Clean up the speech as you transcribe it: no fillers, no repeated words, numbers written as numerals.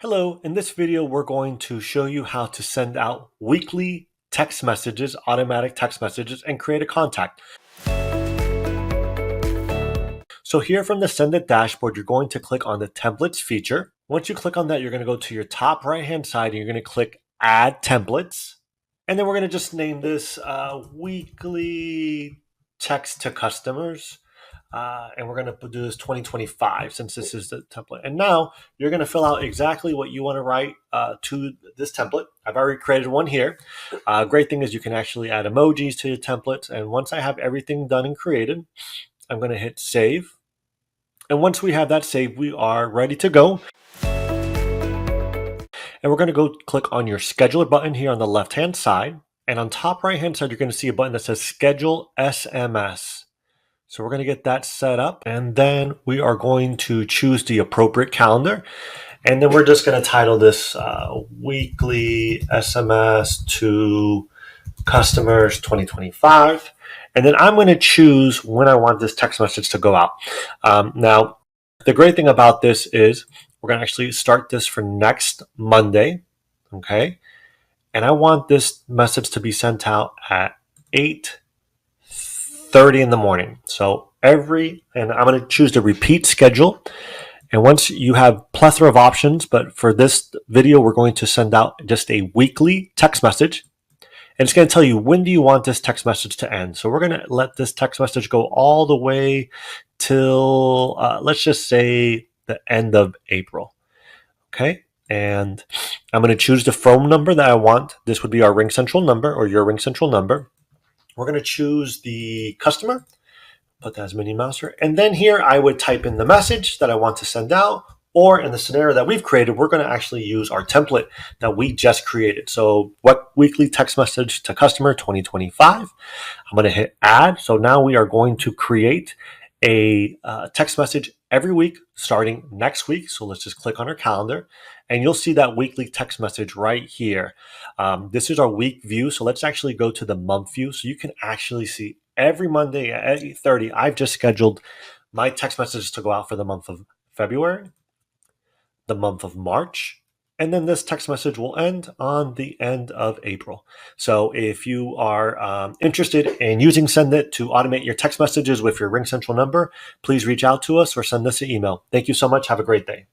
Hello, in this video, we're going to show you how to send out weekly text messages, automatic text messages, and create a contact. So here from the SendIt dashboard, you're going to click on the templates feature. Once you click on that, you're going to go to your top right-hand side and you're going to click add templates. And then we're going to just name this weekly text to customers. And we're going to do this 2025 since this is the template. And now you're going to fill out exactly what you want to write to this template. I've already created one here. Great thing is you can actually add emojis to your templates. And once I have everything done and created, I'm going to hit save. And once we have that saved, we are ready to go. And we're going to go click on your scheduler button here on the left-hand side. And on top right-hand side, you're going to see a button that says schedule SMS. So we're going to get that set up, and then we are going to choose the appropriate calendar. And then we're just going to title this weekly SMS to customers 2025. And then I'm going to choose when I want this text message to go out. Now, the great thing about this is we're going to actually start this for next Monday. Okay. And I want this message to be sent out at 8:30 in the morning. So and I'm going to choose the repeat schedule. And once you have plethora of options, but for this video, we're going to send out just a weekly text message. And it's going to tell you, when do you want this text message to end? So we're going to let this text message go all the way till, let's just say, the end of April. Okay. And I'm going to choose the phone number that I want. This would be our RingCentral number or your RingCentral number. We're going to choose the customer, put that as Minnie Mouser. And then here I would type in the message that I want to send out, or in the scenario that we've created, we're going to actually use our template that we just created. So what weekly text message to customer 2025. I'm going to hit add. So now we are going to create a text message every week starting next week. So let's just click on our calendar and you'll see that weekly text message right here. This is our week view. So let's actually go to the month view. So you can actually see every Monday at 8:30, I've just scheduled my text messages to go out for the month of February, the month of March, and then this text message will end on the end of April. So if you are interested in using SendIt to automate your text messages with your RingCentral number, please reach out to us or send us an email. Thank you so much. Have a great day.